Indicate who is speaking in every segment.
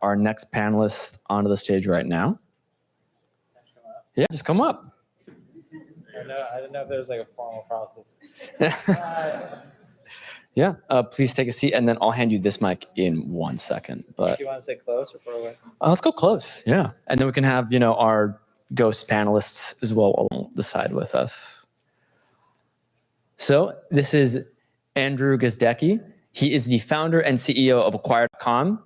Speaker 1: our next panelist onto the stage right now. Yeah, just come up.
Speaker 2: I didn't know if there was like a formal process.
Speaker 1: Yeah, please take a seat, and then I'll hand you this mic in 1 second. But
Speaker 2: Do you want to say close or far away?
Speaker 1: let's go close, yeah. And then we can have, our ghost panelists as well along the side with us. So this is Andrew Gazdecki. He is the founder and CEO of Acquirecom.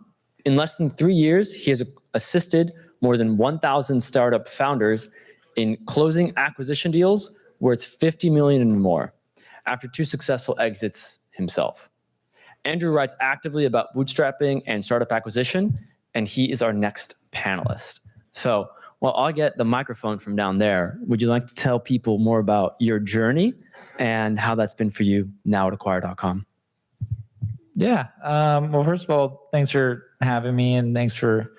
Speaker 1: In less than 3 years, he has assisted more than 1,000 startup founders in closing acquisition deals worth $50 million and more, after 2 successful exits himself. Andrew writes actively about bootstrapping and startup acquisition, and he is our next panelist. So while I'll get the microphone from down there, would you like to tell people more about your journey and how that's been for you now at Acquire.com?
Speaker 2: Yeah. Well, first of all, thanks for having me and thanks for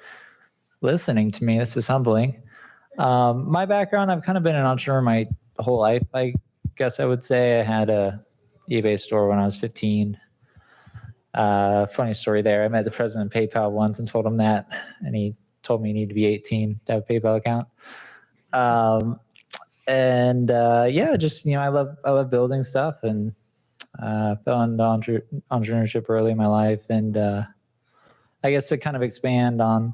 Speaker 2: listening to me. This is humbling. My background, I've kind of been an entrepreneur my whole life. I guess I would say I had a eBay store when I was 15. Funny story there. I met the president of PayPal once and told him that, and he told me you need to be 18 to have a PayPal account. Yeah, just, I love building stuff and fell into entrepreneurship early in my life. And I guess to kind of expand on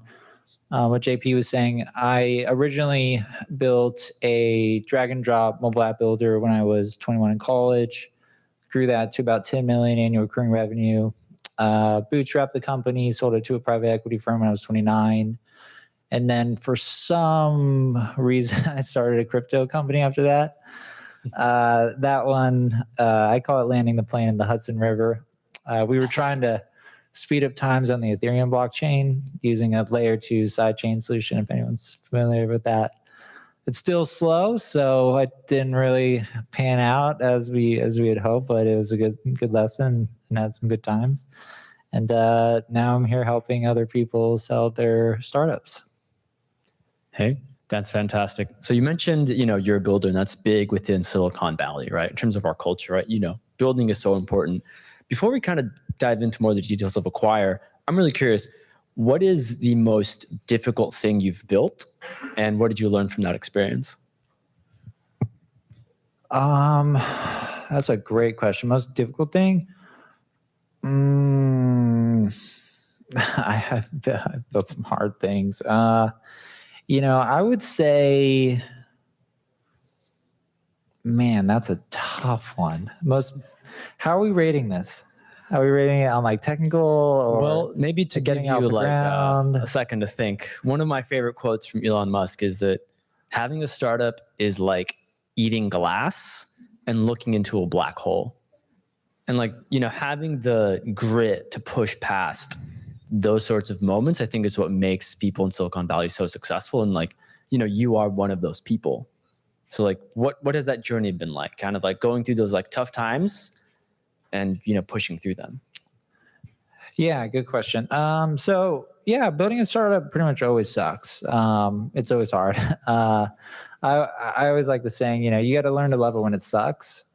Speaker 2: what JP was saying, I originally built a drag and drop mobile app builder when I was 21 in college, grew that to about 10 million annual recurring revenue, bootstrapped the company, sold it to a private equity firm when I was 29. And then for some reason, I started a crypto company after that. That one, I call it landing the plane in the Hudson River. We were trying to speed up times on the Ethereum blockchain using a layer 2 sidechain solution, if anyone's familiar with that. It's still slow, so it didn't really pan out as we had hoped, but it was a good lesson and had some good times. And now I'm here helping other people sell their startups.
Speaker 1: Hey, that's fantastic. So you mentioned, you're a builder, and that's big within Silicon Valley, right? In terms of our culture, right? Building is so important. Before we kind of dive into more of the details of Acquire, I'm really curious, what is the most difficult thing you've built, and what did you learn from that experience?
Speaker 2: That's a great question. Most difficult thing? I've built some hard things. I would say, man, that's a tough one. How are we rating this? Are we rating it on like technical or?
Speaker 1: Well, maybe to give you like a second to think. One of my favorite quotes from Elon Musk is that having a startup is like eating glass and looking into a black hole. And having the grit to push past those sorts of moments, I think is what makes people in Silicon Valley so successful. And you are one of those people. So what has that journey been like? Kind of like going through those tough times and pushing through them.
Speaker 2: Yeah, good question. So yeah, building a startup pretty much always sucks. It's always hard. I always like the saying, you got to learn to love it when it sucks,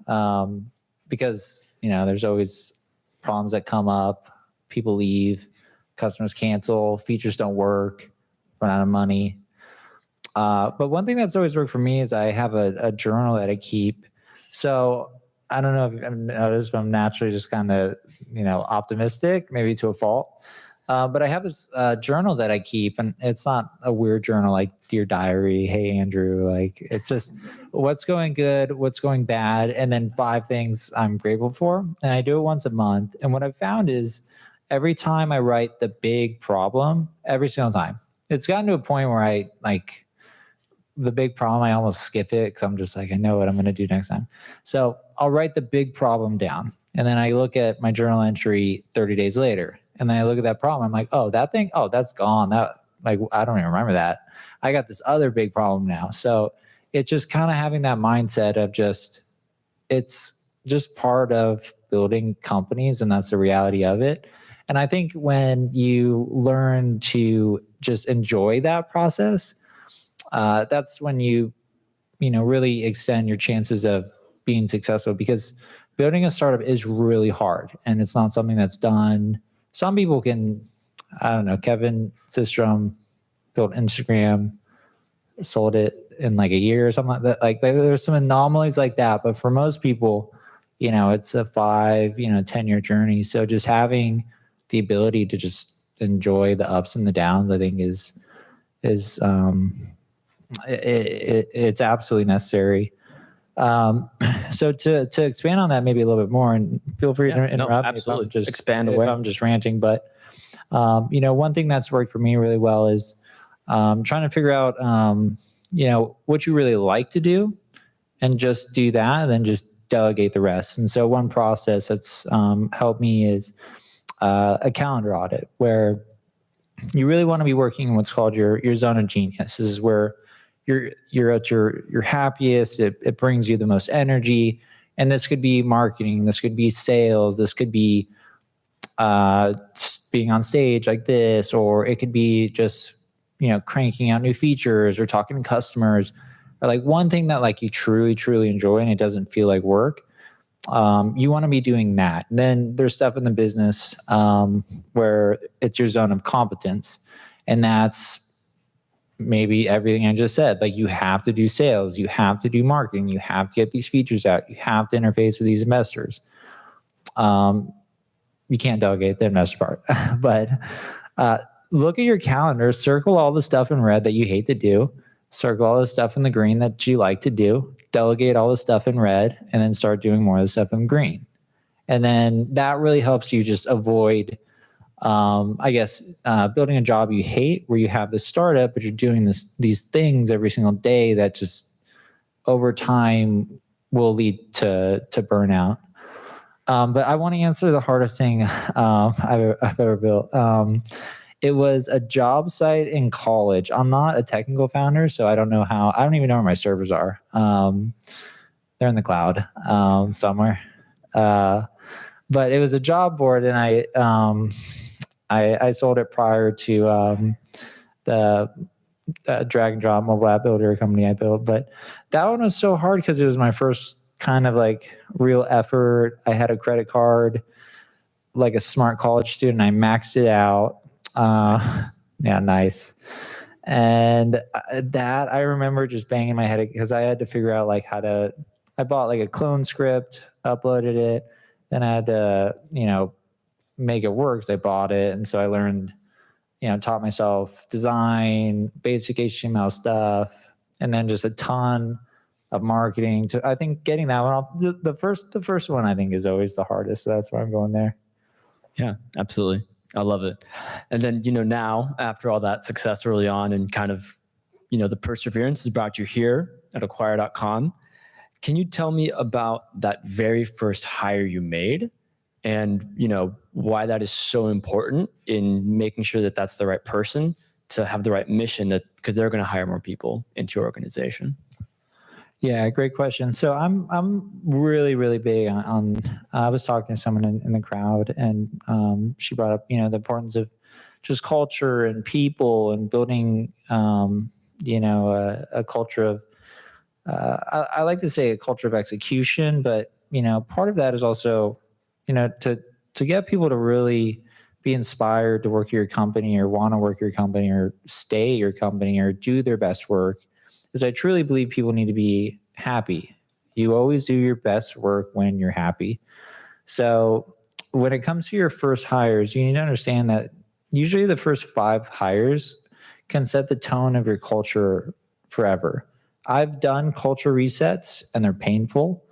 Speaker 2: because there's always problems that come up. People leave, customers cancel, features don't work, run out of money. But one thing that's always worked for me is I have a journal that I keep. So I don't know if I've noticed, but I'm naturally just kind of, optimistic, maybe to a fault. But I have this journal that I keep, and it's not a weird journal like Dear Diary, Hey Andrew, it's just what's going good, what's going bad, and then 5 things I'm grateful for. And I do it once a month. And what I've found is every time I write the big problem, every single time, it's gotten to a point where I the big problem, I almost skip it because I'm just I know what I'm going to do next time. So I'll write the big problem down, and then I look at my journal entry 30 days later, and then I look at that problem. I'm like, oh, that thing, oh, that's gone. That I don't even remember that. I got this other big problem now. So it's just kind of having that mindset of it's just part of building companies, and that's the reality of it. And I think when you learn to just enjoy that process, that's when you really extend your chances of being successful, because building a startup is really hard, and it's not something that's done. Some people can I don't know, Kevin Systrom built Instagram, sold it in like a year or something like that. Like there's some anomalies like that, but for most people, it's a 5, 10-year journey. So just having the ability to just enjoy the ups and the downs, I think it's absolutely necessary. So to expand on that maybe a little bit more, and feel free to interrupt me
Speaker 1: absolutely.
Speaker 2: if I'm just
Speaker 1: expand away.
Speaker 2: if I'm just ranting, but one thing that's worked for me really well is trying to figure out what you really like to do, and just do that, and then just delegate the rest. And so one process that's helped me is a calendar audit, where you really want to be working in what's called your zone of genius. This is where you're at your happiest. It brings you the most energy. And this could be marketing, this could be sales, this could be being on stage like this, or it could be just cranking out new features or talking to customers, or like one thing that like you truly enjoy and it doesn't feel like work. You want to be doing that. And then there's stuff in the business where it's your zone of competence, and that's maybe everything I just said. Like you have to do sales, you have to do marketing, you have to get these features out, you have to interface with these investors. You can't delegate the investor part, but look at your calendar, circle all the stuff in red that you hate to do, circle all the stuff in the green that you like to do, delegate all the stuff in red, and then start doing more of the stuff in green. And then that really helps you just avoid, building a job you hate, where you have this startup, but you're doing these things every single day that just over time will lead to burnout. But I want to answer the hardest thing I've ever built. It was a job site in college. I'm not a technical founder, so I don't even know where my servers are. They're in the cloud somewhere. But it was a job board, and I sold it prior to the drag and drop mobile app builder company I built. But that one was so hard because it was my first kind of like real effort. I had a credit card, like a smart college student. I maxed it out. Yeah, nice. And that I remember just banging my head because I had to figure out like I bought like a clone script, uploaded it, then I had to, make it work because I bought it. And so I learned, taught myself design, basic HTML stuff, and then just a ton of marketing. I think getting that one off, the first one I think is always the hardest. So that's why I'm going there.
Speaker 1: Yeah, absolutely. I love it. And then, now after all that success early on and kind of, the perseverance has brought you here at Acquire.com. Can you tell me about that very first hire you made and, why that is so important in making sure that that's the right person to have the right mission, because they're going to hire more people into your organization?
Speaker 2: Yeah, great question. So I'm really, really big on I was talking to someone in the crowd, and she brought up, the importance of just culture and people and building, a culture of, I like to say a culture of execution, but, part of that is also, to get people to really be inspired to work at your company or want to work at your company or stay at your company or do their best work, is I truly believe people need to be happy. You always do your best work when you're happy. So when it comes to your first hires, you need to understand that usually the first 5 hires can set the tone of your culture forever. I've done culture resets and they're painful.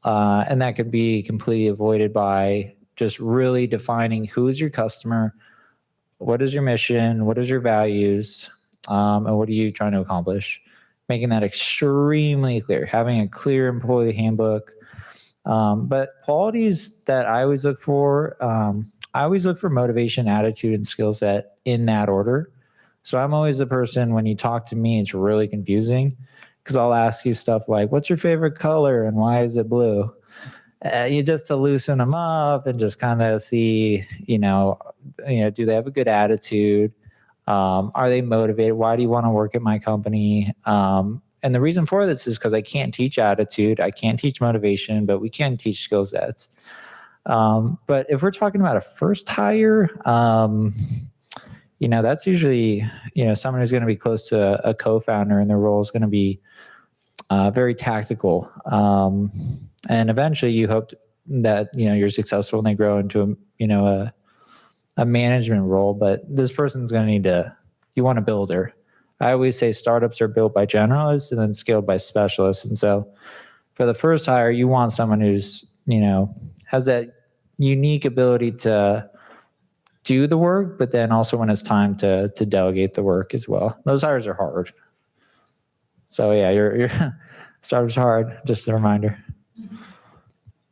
Speaker 2: And that could be completely avoided by just really defining who is your customer, what is your mission, what is your values, and what are you trying to accomplish. Making that extremely clear, having a clear employee handbook. But qualities that I always look for, motivation, attitude, and skill set in that order. So I'm always the person, when you talk to me, it's really confusing because I'll ask you stuff like, what's your favorite color and why is it blue? You just to loosen them up and just kind of see, do they have a good attitude? Are they motivated? Why do you want to work at my company? And the reason for this is because I can't teach attitude. I can't teach motivation, but we can teach skill sets. But if we're talking about a first hire, that's usually, someone who's going to be close to a co-founder, and their role is going to be very tactical. And eventually you hope that, you're successful and they grow into a management role, but this person's going to you want a builder. I always say startups are built by generalists and then scaled by specialists. And so for the first hire, you want someone who's, has that unique ability to do the work, but then also when it's time to delegate the work as well. Those hires are hard. So yeah, your startup's hard, just a reminder.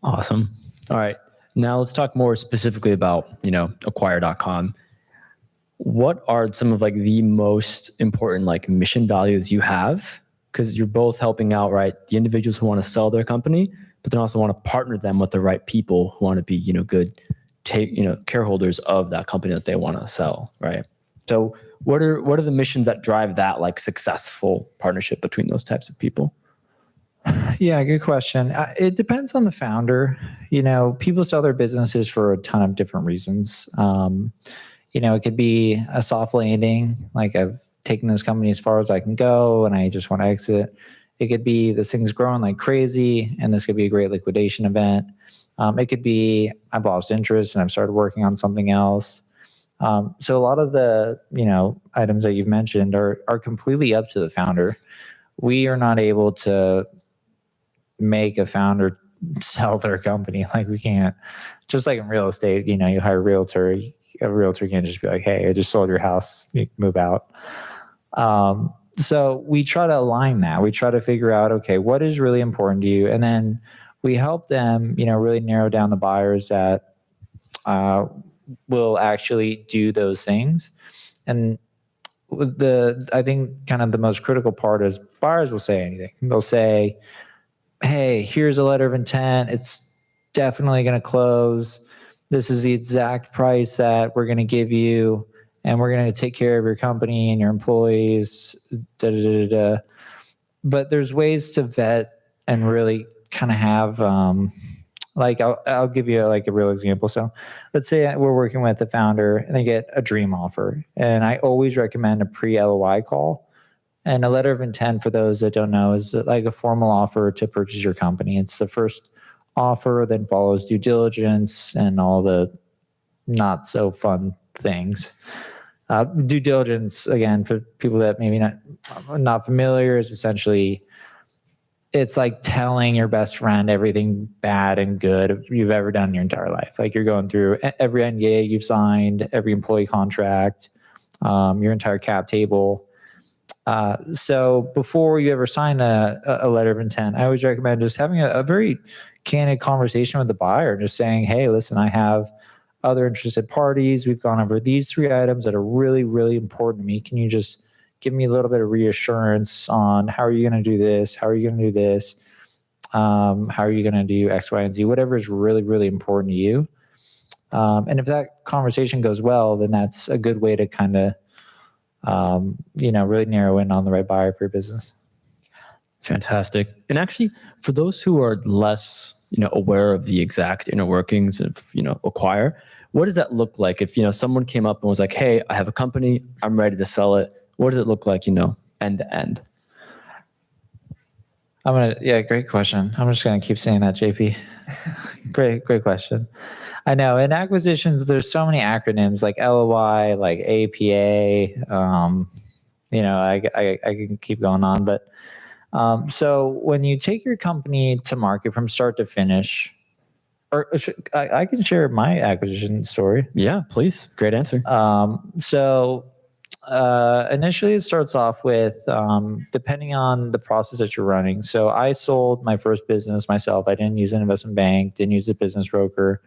Speaker 1: Awesome. All right. Now let's talk more specifically about, Acquire.com. What are some of the most important mission values you have? Because you're both helping out, right, the individuals who want to sell their company, but then also want to partner them with the right people who want to be, good careholders of that company that they want to sell, right? So what are the missions that drive that successful partnership between those types of people?
Speaker 2: Yeah, good question. It depends on the founder. People sell their businesses for a ton of different reasons. It could be a soft landing, like I've taken this company as far as I can go and I just want to exit. It could be this thing's growing like crazy and this could be a great liquidation event. It could be I've lost interest and I've started working on something else. So a lot of the items that you've mentioned are completely up to the founder. We are not able to make a founder sell their company. We can't, just like in real estate, you hire a realtor can't just be like, hey, I just sold your house, you move out. So we try to align that. We try to figure out, okay, what is really important to you? And then we help them, really narrow down the buyers that will actually do those things. And I think kind of the most critical part is buyers will say anything. They'll say, hey, here's a letter of intent. It's definitely going to close. This is the exact price that we're going to give you, and we're going to take care of your company and your employees. Da, da, da, da. But there's ways to vet and really kind of have, I'll give you a real example. So let's say we're working with the founder and they get a dream offer. And I always recommend a pre-LOI call. And a letter of intent, for those that don't know, is like a formal offer to purchase your company. It's the first offer, then follows due diligence and all the not so fun things. Due diligence, again, for people that maybe not familiar, is essentially it's like telling your best friend everything bad and good you've ever done in your entire life. Like you're going through every NDA you've signed, every employee contract, your entire cap table. So before you ever sign a letter of intent, I always recommend just having a very candid conversation with the buyer, just saying, hey, listen, I have other interested parties. We've gone over these 3 items that are really, really important to me. Can you just give me a little bit of reassurance on how are you going to do this? How are you going to do this? How are you going to do X, Y, and Z? Whatever is really, really important to you. And if that conversation goes well, then that's a good way to kind of really narrow in on the right buyer for your business.
Speaker 1: Fantastic. And actually, for those who are less, aware of the exact inner workings of, Acquire, what does that look like? If, someone came up and was like, hey, I have a company, I'm ready to sell it. What does it look like, end to end?
Speaker 2: Great question. I'm just going to keep saying that, JP. Great question. I know in acquisitions, there's so many acronyms like LOI, like APA. I can keep going on, but so when you take your company to market from start to finish, or I can share my acquisition story.
Speaker 1: Yeah, please. Great answer.
Speaker 2: Initially it starts off with, depending on the process that you're running. So I sold my first business myself. I didn't use an investment bank, didn't use a business broker.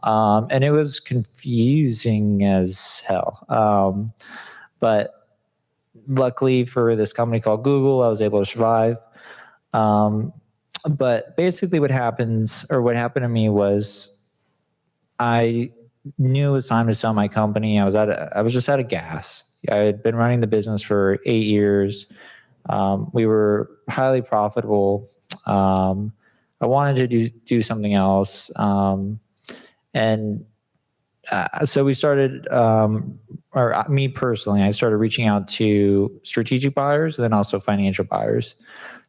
Speaker 2: And it was confusing as hell. But luckily for this company called Google, I was able to survive. But basically what happened to me was I knew it was time to sell my company. I was just out of gas. I had been running the business for 8 years. We were highly profitable. I wanted to do something else. And so we started, or me personally, I started reaching out to strategic buyers and then also financial buyers.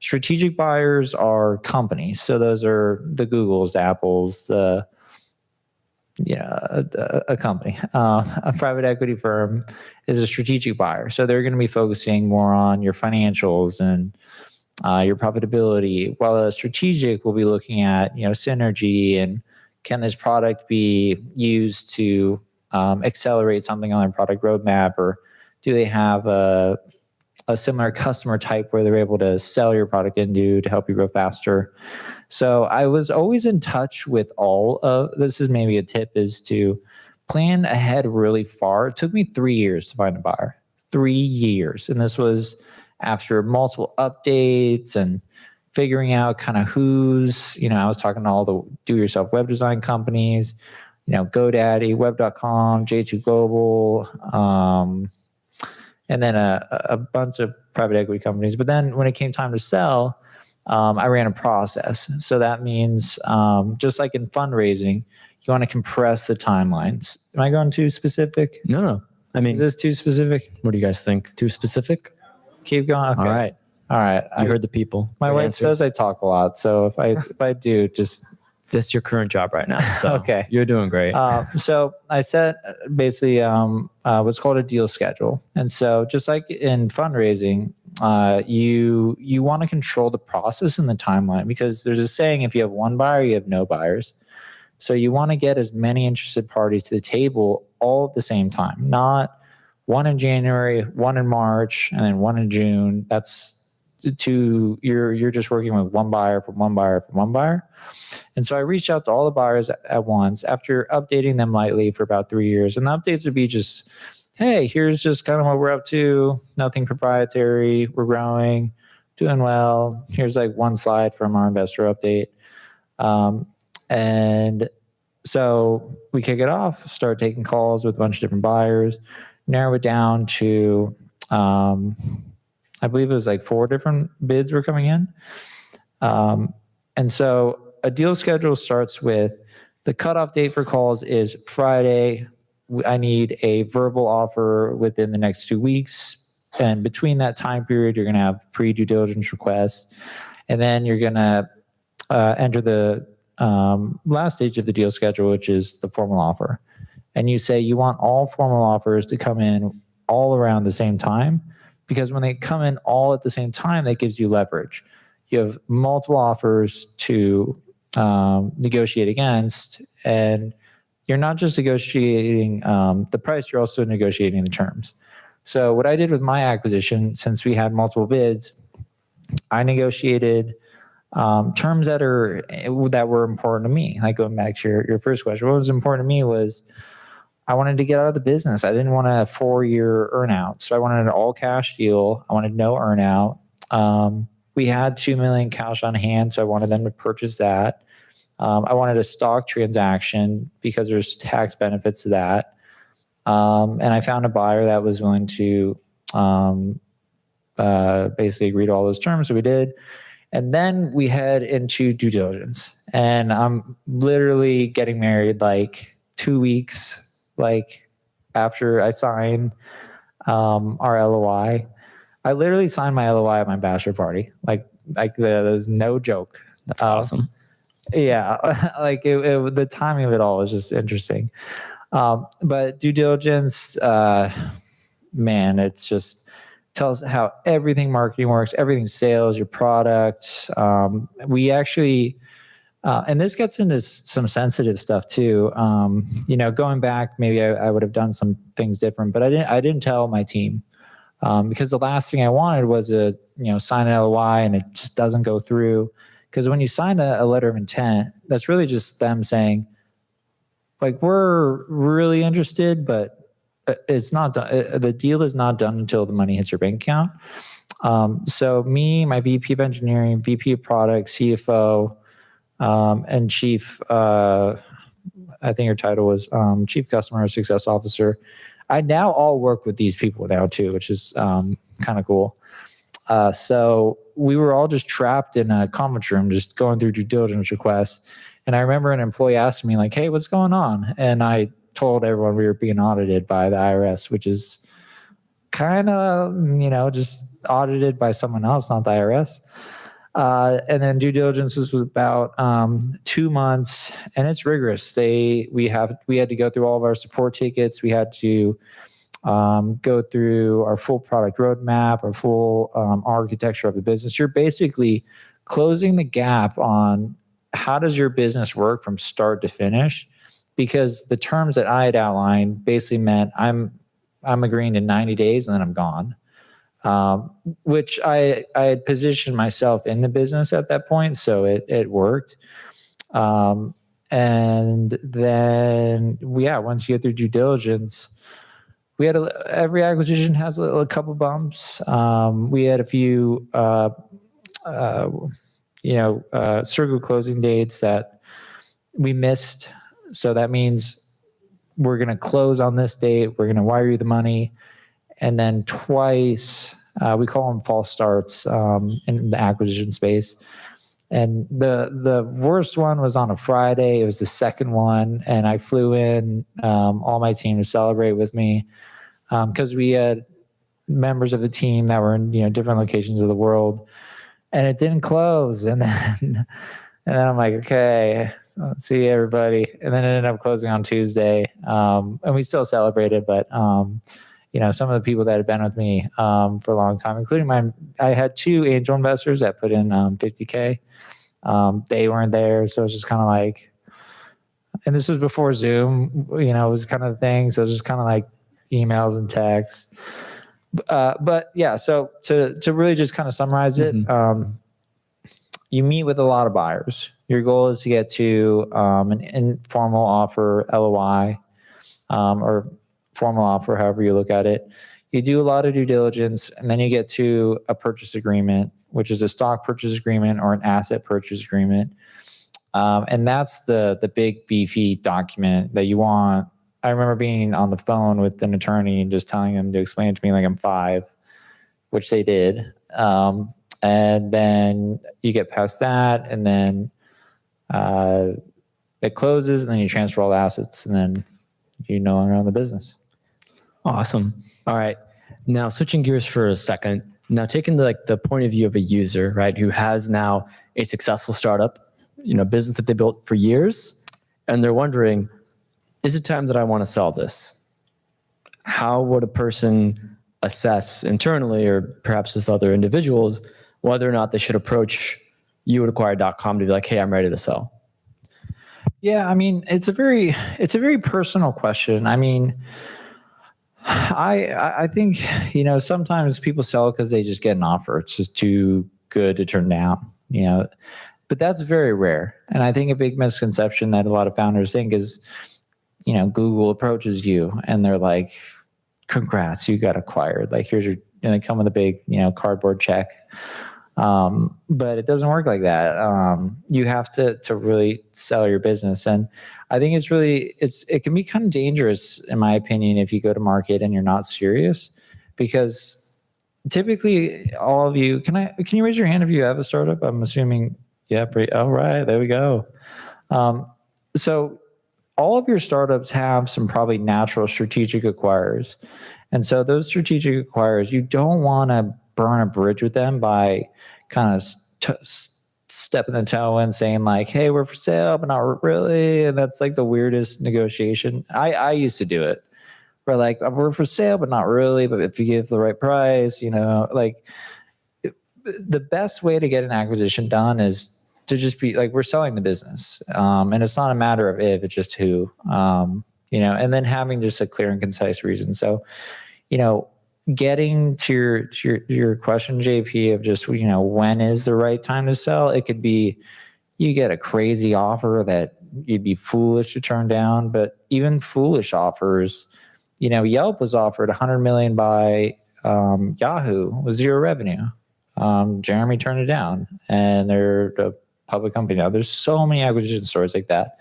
Speaker 2: Strategic buyers are companies. So those are the Googles, the Apples, a company. A private equity firm is a strategic buyer. So they're going to be focusing more on your financials and your profitability, while a strategic will be looking at, synergy and can this product be used to accelerate something on their product roadmap, or do they have a similar customer type where they're able to sell your product into to help you grow faster. So I was always in touch with all of this. Is maybe a tip is to plan ahead really far. It took me 3 years to find a buyer, 3 years. And this was after multiple updates and figuring out kind of who's, I was talking to all the do-yourself web design companies, GoDaddy, Web.com, J2 Global, and then a bunch of private equity companies. But then when it came time to sell, I ran a process. So that means just like in fundraising, you want to compress the timelines. Am I going too specific?
Speaker 1: No. I mean,
Speaker 2: is this too specific?
Speaker 1: What do you guys think? Too specific?
Speaker 2: Keep going. Okay.
Speaker 1: All right. I heard the people.
Speaker 2: My wife says I talk a lot. So if I do, just...
Speaker 1: This is your current job right now. So
Speaker 2: okay.
Speaker 1: You're doing great.
Speaker 2: So I set basically what's called a deal schedule. And so just like in fundraising, you want to control the process and the timeline, because there's a saying, if you have one buyer, you have no buyers. So you want to get as many interested parties to the table all at the same time, not one in January, one in March, and then one in June. That's you're just working with one buyer from one buyer from one buyer. And so I reached out to all the buyers at once after updating them lightly for about 3 years. And the updates would be just, hey, here's just kind of what we're up to. Nothing proprietary. We're growing, doing well. Here's like one slide from our investor update. And so we kick it off, start taking calls with a bunch of different buyers, narrow it down to, I believe it was like 4 different bids were coming in. And so a deal schedule starts with the cutoff date for calls is Friday. I need a verbal offer within the next 2 weeks. And between that time period, you're going to have pre-due diligence requests. And then you're going to enter the last stage of the deal schedule, which is the formal offer. And you say you want all formal offers to come in all around the same time, because when they come in all at the same time, that gives you leverage. You have multiple offers to negotiate against, and you're not just negotiating the price, you're also negotiating the terms. So what I did with my acquisition, since we had multiple bids, I negotiated terms that were important to me. Like going back to your first question, what was important to me was I wanted to get out of the business. I didn't want a 4-year earnout. So I wanted an all cash deal. I wanted no earnout. We had $2 million cash on hand, so I wanted them to purchase that. I wanted a stock transaction because there's tax benefits to that. And I found a buyer that was willing to basically agree to all those terms. So we did. And then we head into due diligence. And I'm literally getting married like 2 weeks after I sign our LOI. I literally signed my LOI at my bachelor party. There's no joke.
Speaker 1: That's awesome.
Speaker 2: Yeah, the timing of it all was just interesting. But due diligence, man, it's just tells how everything marketing works, everything sales, your product. We actually, and this gets into some sensitive stuff too. Going back, maybe I would have done some things different, but I didn't tell my team. Because the last thing I wanted was sign an LOI and it just doesn't go through. Because when you sign a letter of intent, that's really just them saying, we're really interested, but it's not done. The deal is not done until the money hits your bank account. So me, my VP of engineering, VP of product, CFO, and chief, I think your title was chief customer success officer. I now all work with these people now too, which is kind of cool. So we were all just trapped in a conference room, just going through due diligence requests. And I remember an employee asked me hey, what's going on? And I told everyone we were being audited by the IRS, which is kind of, just audited by someone else, not the IRS. And then due diligence was about 2 months, and it's rigorous. We had to go through all of our support tickets. We had to go through our full product roadmap, our full architecture of the business. You're basically closing the gap on how does your business work from start to finish, because the terms that I had outlined basically meant I'm agreeing to 90 days and then I'm gone. Which I had positioned myself in the business at that point, so it worked. And then, once you get through due diligence, we had every acquisition has a couple bumps. We had a few, circle closing dates that we missed. So that means we're going to close on this date. We're going to wire you the money. And then twice, we call them false starts in the acquisition space. And the worst one was on a Friday. It was the second one, and I flew in all my team to celebrate with me because we had members of the team that were in different locations of the world, and it didn't close. And then I'm like, okay, let's see everybody. And then it ended up closing on Tuesday, and we still celebrated, but. Some of the people that had been with me for a long time, including I had 2 angel investors that put in $50K. They weren't there, so it was just kind of like, and this was before Zoom, it was kind of the thing. So it was just kind of like emails and texts. But yeah, so to really just kind of summarize it, you meet with a lot of buyers. Your goal is to get to an informal offer, LOI, or formal offer, however you look at it. You do a lot of due diligence, and then you get to a purchase agreement, which is a stock purchase agreement or an asset purchase agreement. And that's the big beefy document that you want. I remember being on the phone with an attorney and just telling them to explain it to me like I'm 5, which they did. And then you get past that, and then it closes, and then you transfer all the assets, and then you no longer own the business.
Speaker 1: Awesome. All right. Now switching gears for a second. Now taking the point of view of a user, right, who has now a successful startup, business that they built for years, and they're wondering, is it time that I want to sell this? How would a person assess internally, or perhaps with other individuals, whether or not they should approach you at Acquire.com to be like, hey, I'm ready to sell?
Speaker 2: Yeah, I mean, it's a very personal question. I mean, I think, sometimes people sell because they just get an offer. It's just too good to turn down, but that's very rare. And I think a big misconception that a lot of founders think is, Google approaches you and they're like, congrats, you got acquired. Like, here's and they come with a big, cardboard check. But it doesn't work like that. You have to really sell your business. And I think it can be kind of dangerous, in my opinion, if you go to market and you're not serious, because typically all of you, can you raise your hand if you have a startup? I'm assuming, yeah, all right, there we go. So all of your startups have some probably natural strategic acquirers. And so those strategic acquirers, you don't want to burn a bridge with them by kind of stepping the toe and saying like, hey, we're for sale, but not really. And that's like the weirdest negotiation. I used to do it. Where like, we're for sale, but not really. But if you give the right price, the best way to get an acquisition done is to just be like, we're selling the business. And it's not a matter of if, it's just who, and then having just a clear and concise reason. So, getting to your question, JP, of just, when is the right time to sell? It could be you get a crazy offer that you'd be foolish to turn down, but even foolish offers, Yelp was offered $100 million by Yahoo with 0 revenue. Jeremy turned it down, and they're a public company now. There's so many acquisition stories like that.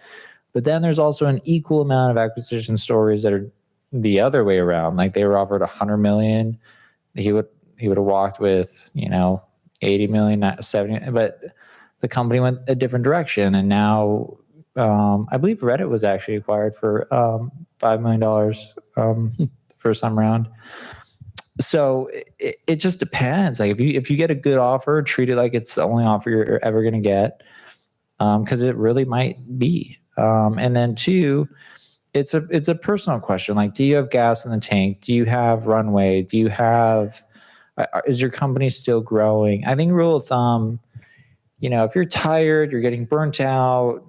Speaker 2: But then there's also an equal amount of acquisition stories that are the other way around. Like, they were offered $100 million. He would have walked with, 80 million, 70, but the company went a different direction. And now I believe Reddit was actually acquired for $5 million first time around. So it just depends. Like if you get a good offer, treat it like it's the only offer you're ever going to get, because it really might be. And then two, it's a personal question. Like, do you have gas in the tank? Do you have runway? Do you have? Is your company still growing? I think rule of thumb, if you're tired, you're getting burnt out,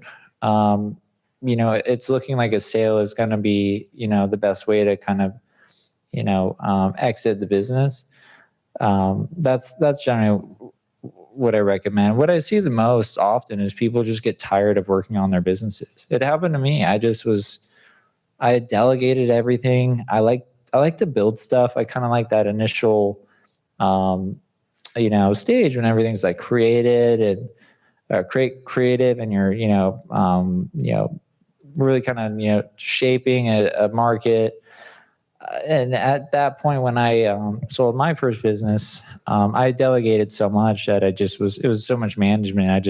Speaker 2: it's looking like a sale is going to be, the best way to kind of, exit the business. That's generally what I recommend. What I see the most often is people just get tired of working on their businesses. It happened to me. I had delegated everything. I like to build stuff. I kind of like that initial, stage when everything's like created and creative, and you're, really kind of, shaping a market. And at that point, when I sold my first business, I delegated so much that it was so much management.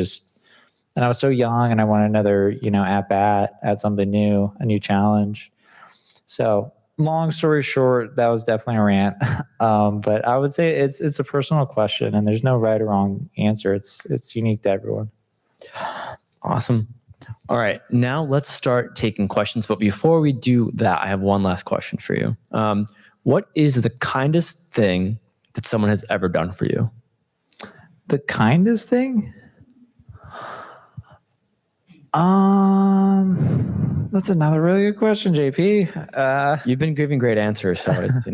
Speaker 2: And I was so young, and I wanted another, at bat, at something new, a new challenge. So long story short, that was definitely a rant. But I would say it's a personal question, and there's no right or wrong answer. It's unique to everyone.
Speaker 1: Awesome. All right, now let's start taking questions. But before we do that, I have one last question for you. What is the kindest thing that someone has ever done for you?
Speaker 2: The kindest thing? That's another really good question, JP.
Speaker 1: You've been giving great answers, so it's,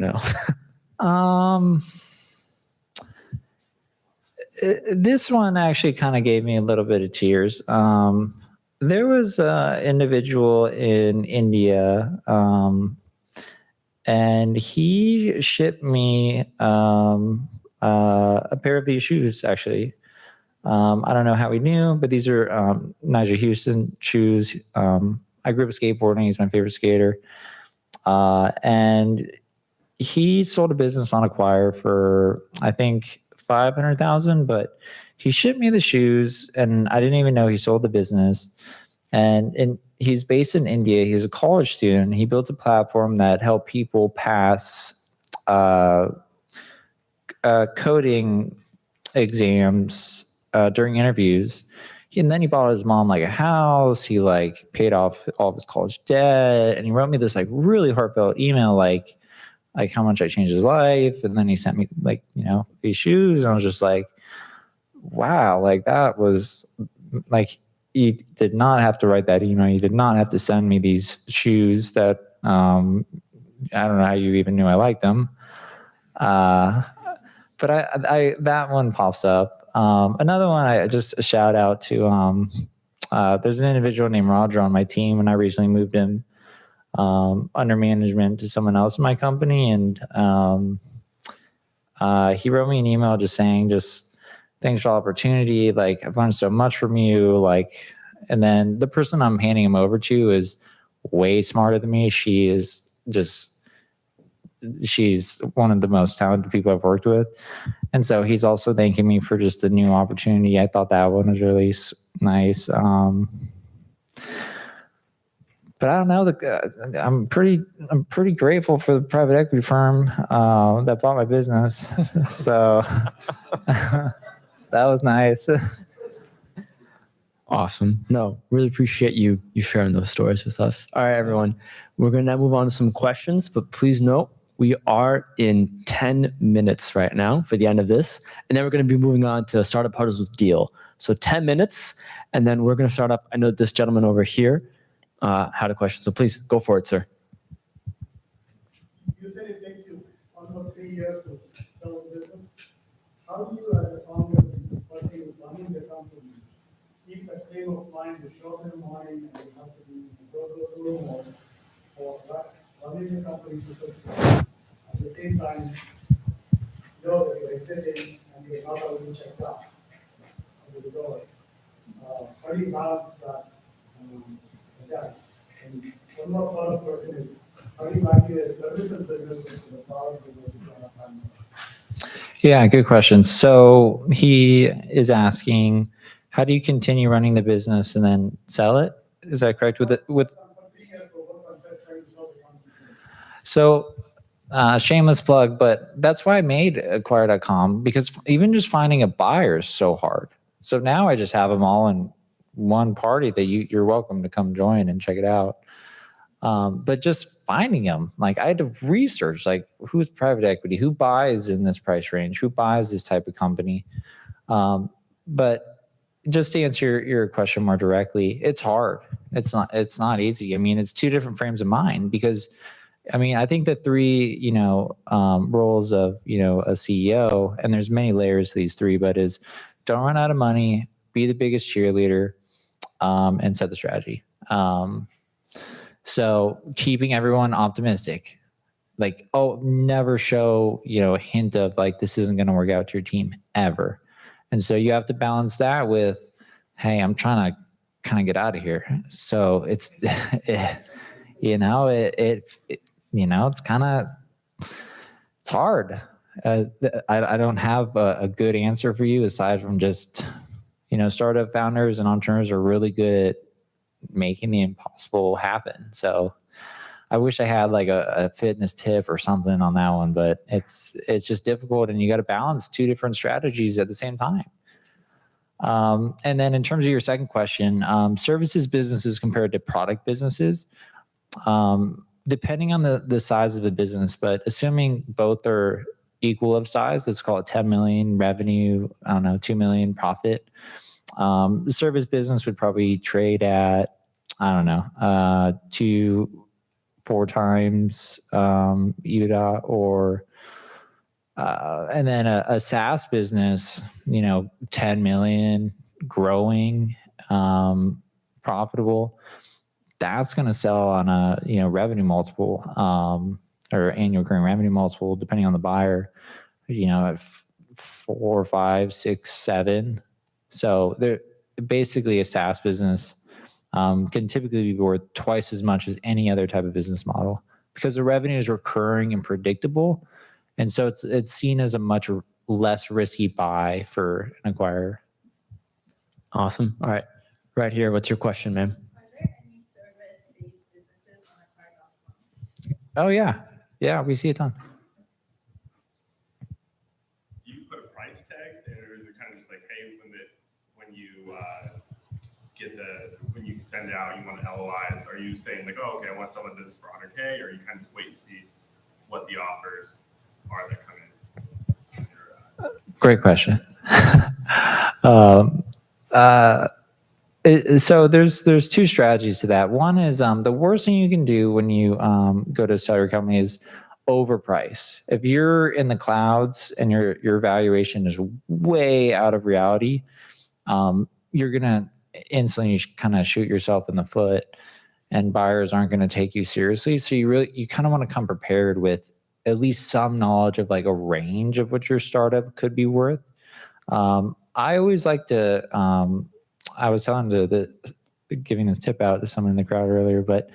Speaker 2: This one actually kind of gave me a little bit of tears. There was an individual in India, and he shipped me a pair of these shoes, actually. I don't know how he knew, but these are Nigel Houston shoes. I grew up skateboarding. He's my favorite skater. And he sold a business on Acquire for, I think, $500,000, but he shipped me the shoes, and I didn't even know he sold the business. And he's based in India. He's a college student. He built a platform that helped people pass coding exams during interviews. And then he bought his mom like a house. He like paid off all of his college debt, and he wrote me this like really heartfelt email, like how much I changed his life. And then he sent me like, these shoes, and I was just like, wow, like that was like, you did not have to write that email. You did not have to send me these shoes that I don't know how you even knew I liked them. But I that one pops up. Another one, I just a shout out to, there's an individual named Roger on my team, and I recently moved him under management to someone else in my company. And he wrote me an email just saying, thanks for the opportunity. Like, I've learned so much from you. Like, and then the person I'm handing him over to is way smarter than me. She's one of the most talented people I've worked with. And so he's also thanking me for just the new opportunity. I thought that one was really nice. But I don't know. I'm pretty grateful for the private equity firm that bought my business. So that was nice.
Speaker 1: Awesome. No, really appreciate you sharing those stories with us. All right, everyone. We're going to now move on to some questions, but please note, we are in 10 minutes right now for the end of this. And then we're going to be moving on to Startup Puzzles with Deal. So 10 minutes, and then we're going to start up. I know this gentleman over here had a question. So please go for it, sir.
Speaker 3: You said it takes you almost 3 years to sell a business. How do you, as a founder, person who's running the company, keep that frame of mind to show them mind, and you have to be go to the room or running the company successfully? At the same time, know that you're exiting and you're not already checked out under the door. How do you balance that? And one more follow-up question is, how do you value a services business versus a product business?
Speaker 2: Yeah, good question. So he is asking, how do you continue running the business and then sell it? Is that correct? With
Speaker 3: For 3 years, for what concept trying to sell the company?
Speaker 2: so shameless plug, but that's why I made Acquire.com, because even just finding a buyer is so hard. So now I just have them all in one party that you're welcome to come join and check it out. But just finding them, like I had to research, like who's private equity, who buys in this price range, who buys this type of company. But just to answer your question more directly, it's hard. It's not easy. I mean, it's two different frames of mind, because I mean, I think the three, roles of, a CEO, and there's many layers to these three, but is don't run out of money, be the biggest cheerleader, and set the strategy. So keeping everyone optimistic, like, never show, a hint of like, this isn't going to work out to your team ever. And so you have to balance that with, hey, I'm trying to kind of get out of here. So it's, it's kind of, it's hard. I don't have a good answer for you aside from just, startup founders and entrepreneurs are really good at making the impossible happen. So I wish I had like a fitness tip or something on that one, but it's just difficult, and you got to balance two different strategies at the same time. And then in terms of your second question, services businesses compared to product businesses, depending on the size of the business, but assuming both are equal of size, let's call it 10 million revenue, 2 million profit. The service business would probably trade at, 2-4 times EBITDA, or and then a SaaS business, 10 million, growing, profitable. That's going to sell on a revenue multiple, or annual recurring revenue multiple, depending on the buyer, at 4, 5, 6, 7. So they're basically a SaaS business can typically be worth twice as much as any other type of business model, because the revenue is recurring and predictable, and so it's seen as a much less risky buy for an acquirer.
Speaker 1: Awesome. All right. Right here. What's your question, ma'am?
Speaker 4: Are there any service-based businesses on Acquirecom?
Speaker 2: Oh yeah, we see a ton.
Speaker 5: Do you put a price tag, or is it kind of just like, hey, when you send it out, you want the LOIs? Are you saying like, oh, okay, I want someone to do this for 100K, or you kind of just wait and see what the offers are that come in?
Speaker 2: Great question. So there's two strategies to that. One is the worst thing you can do when you go to sell your company is overprice. If you're in the clouds and your valuation is way out of reality, you're gonna instantly kind of shoot yourself in the foot, and buyers aren't going to take you seriously. So you kind of want to come prepared with at least some knowledge of like a range of what your startup could be worth. I always like to, I was giving this tip out to someone in the crowd earlier, but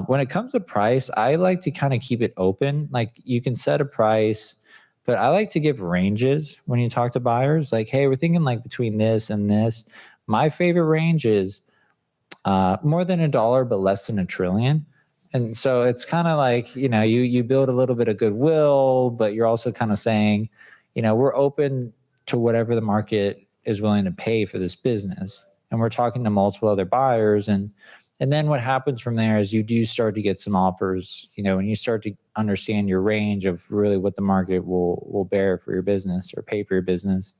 Speaker 2: when it comes to price, I like to kind of keep it open. Like you can set a price, but I like to give ranges when you talk to buyers. Like, hey, we're thinking like between this and this. My favorite range is more than $1, but less than $1 trillion. And so it's kind of like, you build a little bit of goodwill, but you're also kind of saying, we're open to whatever the market is willing to pay for this business. And we're talking to multiple other buyers. And then what happens from there is you do start to get some offers, when you start to understand your range of really what the market will bear for your business or pay for your business.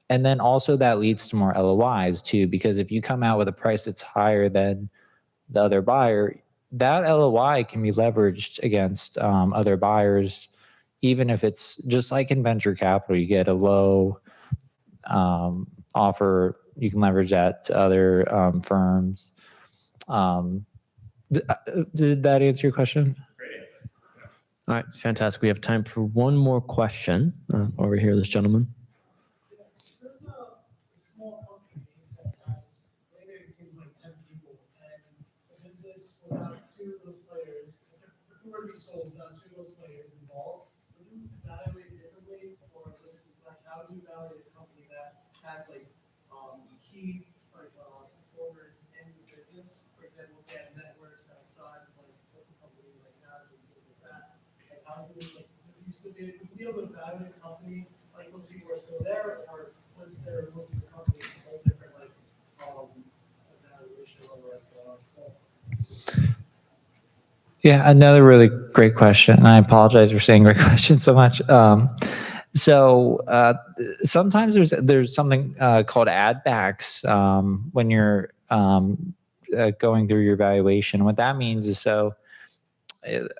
Speaker 2: And then also that leads to more LOIs too, because if you come out with a price that's higher than the other buyer, that LOI can be leveraged against other buyers, even if it's just like in venture capital, you get a low offer, you can leverage that to other firms. Did that answer your question?
Speaker 5: Great answer. Yeah.
Speaker 1: All right. It's fantastic. We have time for one more question. Over here, this gentleman.
Speaker 3: There's a small company that has maybe a team like 10 people, and the business without 2 of those players, if it were to be sold without 2 of those players involved, would you evaluate it differently, or like how do you evaluate a company that has like key like performers would you be able to evaluate the company, like those people are still there, or once they're looking at the company, it's a whole different, like, evaluation or like,
Speaker 2: Yeah, another really great question. And I apologize for saying great question so much. Sometimes there's something called add backs when you're going through your evaluation. What that means is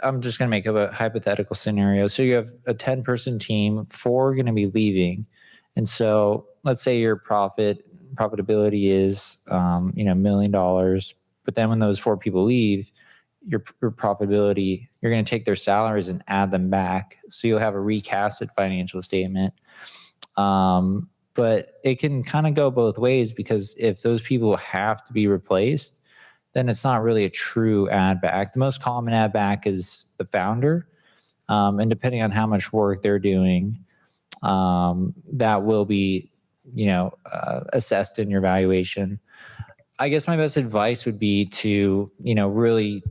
Speaker 2: I'm just going to make up a hypothetical scenario. So you have a 10-person team, 4 are going to be leaving. And so let's say your profitability is, $1 million. But then when those 4 people leave, your profitability, you're going to take their salaries and add them back. So you'll have a recasted financial statement. But it can kind of go both ways, because if those people have to be replaced, then it's not really a true add back. The most common add back is the founder. And depending on how much work they're doing, that will be, assessed in your valuation. I guess my best advice would be to, really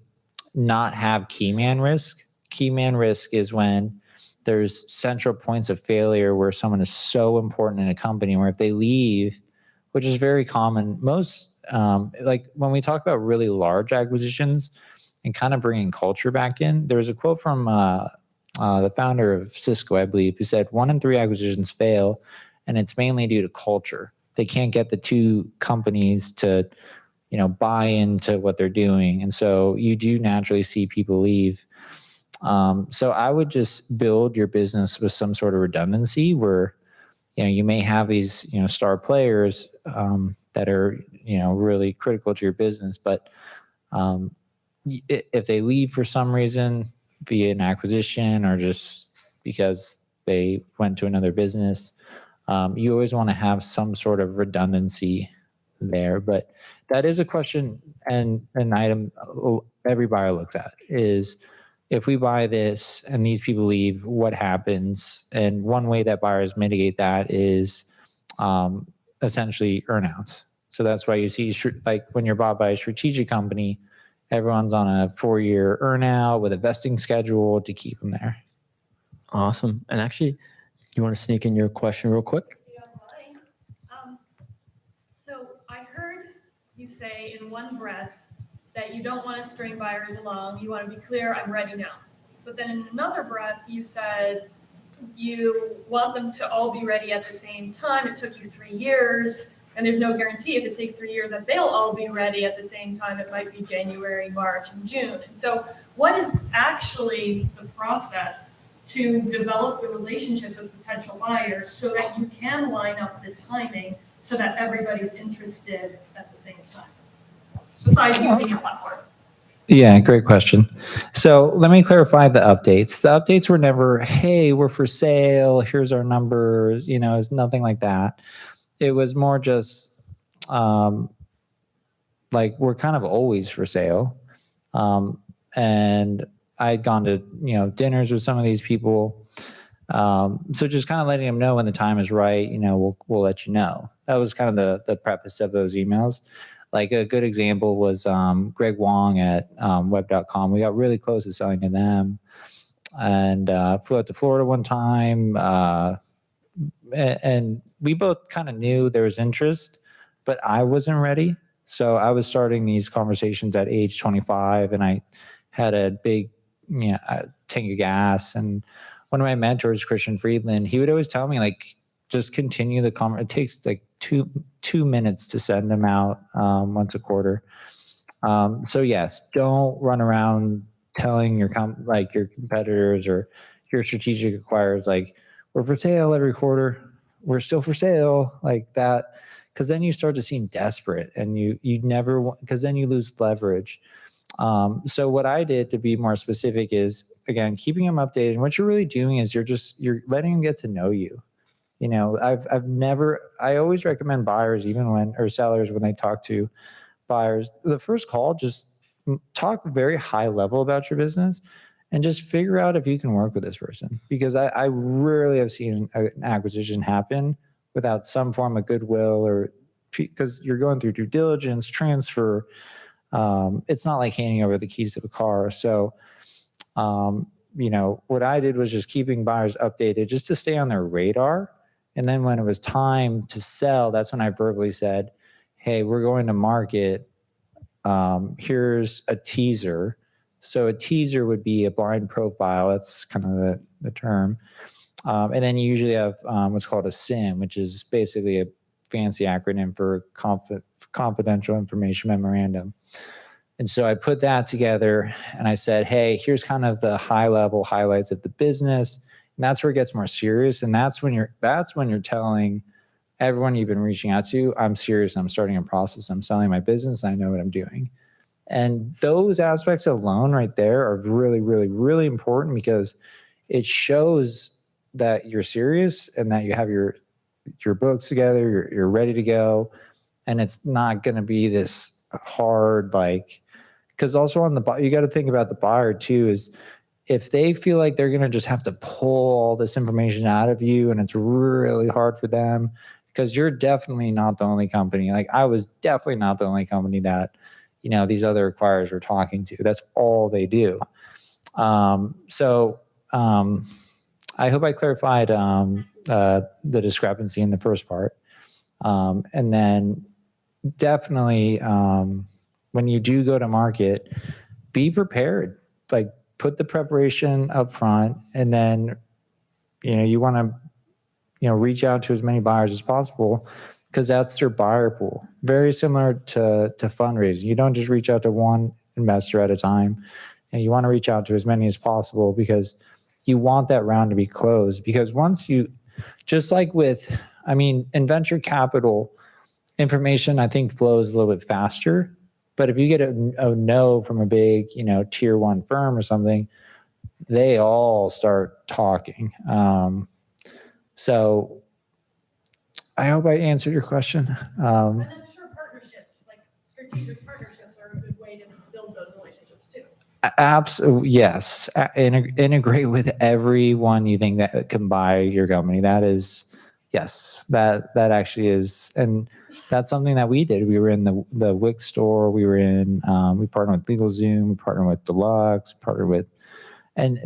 Speaker 2: not have key man risk. Key man risk is when there's central points of failure where someone is so important in a company where if they leave, which is very common, most like when we talk about really large acquisitions and kind of bringing culture back in, there was a quote from the founder of Cisco, I believe, who said 1 in 3 acquisitions fail, and it's mainly due to culture. They can't get the 2 companies to buy into what they're doing. And so you do naturally see people leave. So I would just build your business with some sort of redundancy where, you may have these, star players that are, really critical to your business. But if they leave for some reason via an acquisition or just because they went to another business, you always want to have some sort of redundancy there. But that is a question and an item every buyer looks at is, if we buy this and these people leave, what happens? And one way that buyers mitigate that is essentially earnouts. So that's why you see, like when you're bought by a strategic company, everyone's on a 4-year earnout with a vesting schedule to keep them there.
Speaker 1: Awesome. And actually, you want to sneak in your question real quick?
Speaker 6: You don't mind. So I heard you say in one breath that you don't want to string buyers along. You want to be clear, I'm ready now. But then in another breath, you said you want them to all be ready at the same time. It took you 3 years, and there's no guarantee if it takes 3 years that they'll all be ready at the same time. It might be January, March, and June. And so what is actually the process to develop the relationships with potential buyers so that you can line up the timing so that everybody's interested at the same time, besides using your platform?
Speaker 2: Yeah, great question. So let me clarify the updates. The updates were never, hey, we're for sale, here's our numbers, it's nothing like that. It was more just like we're kind of always for sale. And I'd gone to, dinners with some of these people. So just kind of letting them know when the time is right, we'll let you know. That was kind of the preface of those emails. Like a good example was Greg Wong at web.com. We got really close to selling to them and flew out to Florida one time. And we both kind of knew there was interest, but I wasn't ready. So I was starting these conversations at age 25 and I had a big tank of gas. And one of my mentors, Christian Friedland, he would always tell me, like, just continue the conversation. It takes like two minutes to send them out once a quarter. So yes, don't run around telling your competitors or your strategic acquirers, like, we're for sale every quarter, we're still for sale, like that. Because then you start to seem desperate and you never want, because then you lose leverage. So what I did to be more specific is, again, keeping them updated. And what you're really doing is you're letting them get to know you. I always recommend buyers, or sellers, when they talk to buyers, the first call, just talk very high level about your business and just figure out if you can work with this person. Because I rarely have seen an acquisition happen without some form of goodwill, or because you're going through due diligence, transfer. It's not like handing over the keys to the car. So what I did was just keeping buyers updated just to stay on their radar. And then when it was time to sell, that's when I verbally said, hey, we're going to market. Here's a teaser. So a teaser would be a blind profile. That's kind of the term. And then you usually have what's called a SIM, which is basically a fancy acronym for confidential information memorandum. And so I put that together and I said, hey, here's kind of the high level highlights of the business. And that's where it gets more serious. And that's when you're telling everyone you've been reaching out to, I'm serious. I'm starting a process. I'm selling my business. I know what I'm doing. And those aspects alone right there are really, really, really important because it shows that you're serious and that you have your books together, you're ready to go. And it's not going to be this hard, because also on you got to think about the buyer too, is if they feel like they're going to just have to pull all this information out of you and it's really hard for them, because you're definitely not the only company. Like I was definitely not the only company that, these other acquirers were talking to. That's all they do. So I hope I clarified the discrepancy in the first part. And then definitely when you do go to market, be prepared. Like put the preparation up front, and then you want to reach out to as many buyers as possible because that's their buyer pool. Very similar to fundraising. You don't just reach out to one investor at a time, and you want to reach out to as many as possible because you want that round to be closed. Because once you, just like in venture capital, information I think flows a little bit faster. But if you get a no from a big, tier one firm or something, they all start talking. So I hope I answered your question.
Speaker 6: And I'm sure partnerships, like strategic partnerships, are a good way to build those relationships too.
Speaker 2: Absolutely, yes. Integrate with everyone you think that can buy your company. That is, yes, that actually is. And that's something that we did. We were in the Wix store. We partnered with LegalZoom. We partnered with Deluxe. And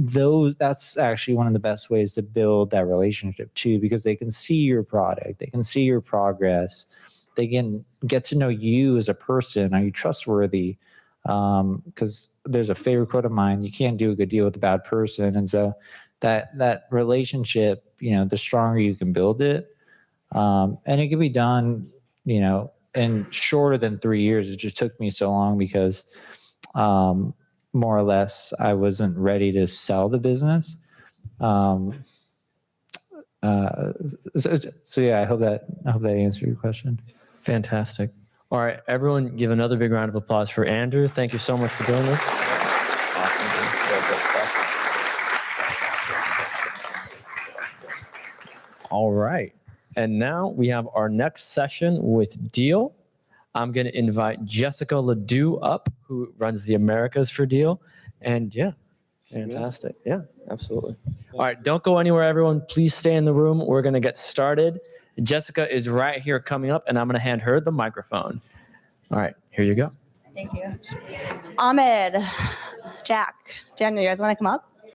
Speaker 2: that's actually one of the best ways to build that relationship too, because they can see your product, they can see your progress, they can get to know you as a person. Are you trustworthy? Because there's a favorite quote of mine: "You can't do a good deal with a bad person." And so that relationship, the stronger you can build it, and it can be done, in shorter than 3 years. It just took me so long because. More or less, I wasn't ready to sell the business. So yeah, I hope that answered your question.
Speaker 1: Fantastic. All right, everyone, give another big round of applause for Andrew. Thank you so much for doing this. All right, and now we have our next session with Deal. I'm going to invite Jessica Ledoux up, who runs the Americas for Deal. And yeah, fantastic. Yeah, absolutely. All right, don't go anywhere, everyone. Please stay in the room. We're going to get started. Jessica is right here coming up, and I'm going to hand her the microphone. All right, here you go.
Speaker 7: Thank you. Ahmed, Jack, Daniel, you guys want to come up?